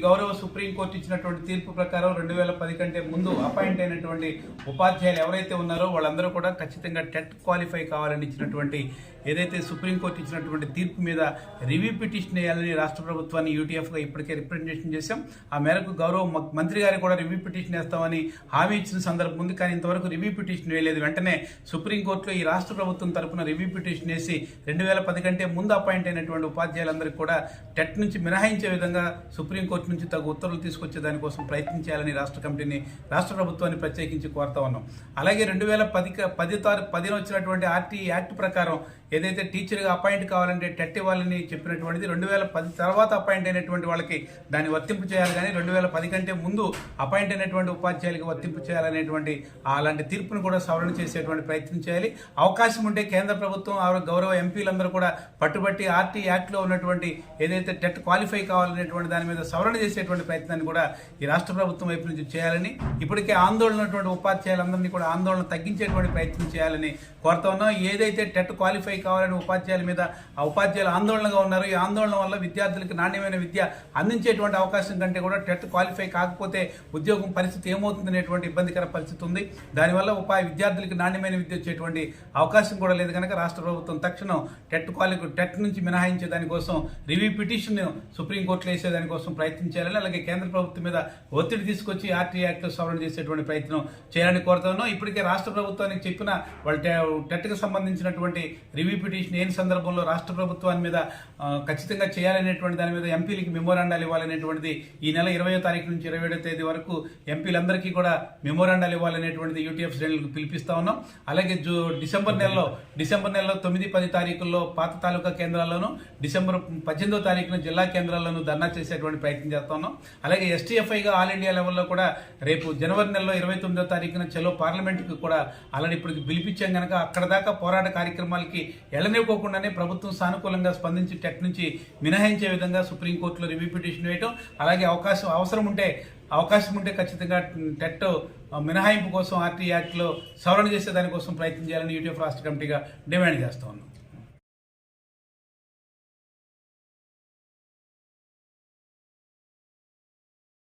గౌరవ సుప్రీంకోర్టు ఇచ్చినటువంటి తీర్పు ప్రకారం 2010 కంటే ముందు అపాయింట్ అయినటువంటి ఉపాధ్యాయులు ఎవరైతే ఉన్నారో వాళ్ళందరూ కూడా ఖచ్చితంగా టెట్ క్వాలిఫై కావాలని ఇచ్చినటువంటి ఏదైతే సుప్రీంకోర్టు ఇచ్చినటువంటి తీర్పు మీద రివ్యూ పిటిషన్ వేయాలని రాష్ట్ర ప్రభుత్వాన్ని యూటీఎఫ్గా ఇప్పటికే రిప్రజెంటేషన్ చేశాం. ఆ మేరకు గౌరవ మంత్రి గారికి కూడా రివ్యూ పిటిషన్ వేస్తామని హామీ ఇచ్చిన సందర్భం ఉంది. కానీ ఇంతవరకు రివ్యూ పిటిషన్ వేయలేదు. వెంటనే సుప్రీంకోర్టులో ఈ రాష్ట్ర ప్రభుత్వం తరఫున రివ్యూ పిటిషన్ వేసి 2010 కంటే ముందు అపాయింట్ అయినటువంటి ఉపాధ్యాయులందరికీ కూడా టెట్ నుంచి మినహాయించే విధంగా సుప్రీంకోర్టు నుంచి తగు ఉత్తర్వులు తీసుకొచ్చే దానికోసం ప్రయత్నం చేయాలని రాష్ట్ర ప్రభుత్వాన్ని ప్రత్యేకించి కోరుతా ఉన్నాం. అలాగే 2010 వచ్చినటువంటి ఆర్టీ యాక్ట్ ప్రకారం ఏదైతే టీచర్గా అపాయింట్ కావాలంటే టెట్ ఇవ్వాలని చెప్పినటువంటిది 2010 తర్వాత అపాయింట్ అయినటువంటి వాళ్ళకి దాన్ని వర్తింపు చేయాలి. కానీ 2010 కంటే ముందు అపాయింట్ అయినటువంటి ఉపాధ్యాయులకి వర్తింపు చేయాలనేటువంటి అలాంటి తీర్పును కూడా సవరణ చేసేటువంటి ప్రయత్నం చేయాలి. అవకాశం ఉంటే కేంద్ర ప్రభుత్వం గౌరవ ఎంపీలందరూ కూడా పట్టుబట్టి ఆర్టీ యాక్ట్లో ఉన్నటువంటి ఏదైతే టెట్ క్వాలిఫై కావాలనేటువంటి దాని మీద సవరణ చేసేటువంటి ప్రయత్నాన్ని కూడా ఈ రాష్ట్ర ప్రభుత్వం వైపు నుంచి చేయాలని, ఇప్పటికే ఆందోళన ఉన్నటువంటి ఉపాధ్యాయులందరినీ కూడా ఆందోళన తగ్గించేటువంటి ప్రయత్నం చేయాలని కోరుతా ఉన్నాం. ఏదైతే టెట్ క్వాలిఫై కావాలని ఉపాధ్యాయుల మీద ఆ ఉపాధ్యాయులు ఆందోళనగా ఉన్నారు. ఈ ఆందోళన వల్ల విద్యార్థులకు నాణ్యమైన విద్య అందించేటువంటి అవకాశం కంటే కూడా టెట్ క్వాలిఫై కాకపోతే ఉద్యోగం పరిస్థితి ఏమవుతుంది అనేటువంటి ఇబ్బందికర పరిస్థితి ఉంది. దానివల్ల విద్యార్థులకు నాణ్యమైన విద్య వచ్చేటువంటి అవకాశం కూడా లేదు. కనుక రాష్ట్ర ప్రభుత్వం తక్షణం టెట్ నుంచి మినహాయించే దానికోసం రివ్యూ పిటిషన్ సుప్రీంకోర్టులో వేసే దానికోసం ప్రయత్నం చేయాలని, అలాగే కేంద్ర ప్రభుత్వం మీద ఒత్తిడి తీసుకొచ్చి ఆర్టీ యాక్ట్ సవరణ చేసేటువంటి ప్రయత్నం చేయాలని కోరుతా ఉన్నాం. ఇప్పటికే రాష్ట్ర ప్రభుత్వానికి చెప్పిన వాళ్ళు టెట్కి సంబంధించినటువంటి రివ్యూ పిటిషన్ ఏం సందర్భంలో రాష్ట్ర ప్రభుత్వాన్ని మీద ఖచ్చితంగా చేయాలనేటువంటి దాని మీద ఎంపీలకి మెమోరాండాలు ఇవ్వాలనేటువంటిది ఈ నెల 20వ తారీఖు నుంచి 27వ తేదీ వరకు ఎంపీలందరికీ కూడా మెమోరాండాలు ఇవ్వాలనేటువంటిది యూటీఎఫ్ శ్రేణులకు పిలిపిస్తా ఉన్నాం. అలాగే డిసెంబర్ నెలలో 9-10 తారీఖుల్లో పాత తాలూకా కేంద్రాల్లోనూ, డిసెంబర్ 18వ తారీఖున జిల్లా కేంద్రాల్లోనూ ధర్నా చేసేటువంటి ప్రయత్నం చేస్తా ఉన్నాం. అలాగే ఎస్టీఎఫ్ఐగా ఆల్ ఇండియా లెవెల్లో కూడా రేపు జనవరి నెలలో 29వ తారీఖున చలో పార్లమెంటుకి కూడా అలానే ఇప్పటికి పిలిపించాం. కనుక అక్కడ దాకా పోరాట కార్యక్రమాలకి ఎళ్లనివ్వకుండానే ప్రభుత్వం సానుకూలంగా స్పందించి టెట్ నుంచి మినహాయించే విధంగా సుప్రీంకోర్టులో రివ్యూ పిటిషన్ వేయటం, అలాగే అవకాశం ఉంటే ఖచ్చితంగా టెట్ మినహాయింపు కోసం ఆర్టీ యాక్ట్లో సవరణ చేసే దానికోసం ప్రయత్నం చేయాలని యూటీఎఫ్ రాష్ట్ర కమిటీగా డిమాండ్ చేస్తా ఉన్నాం.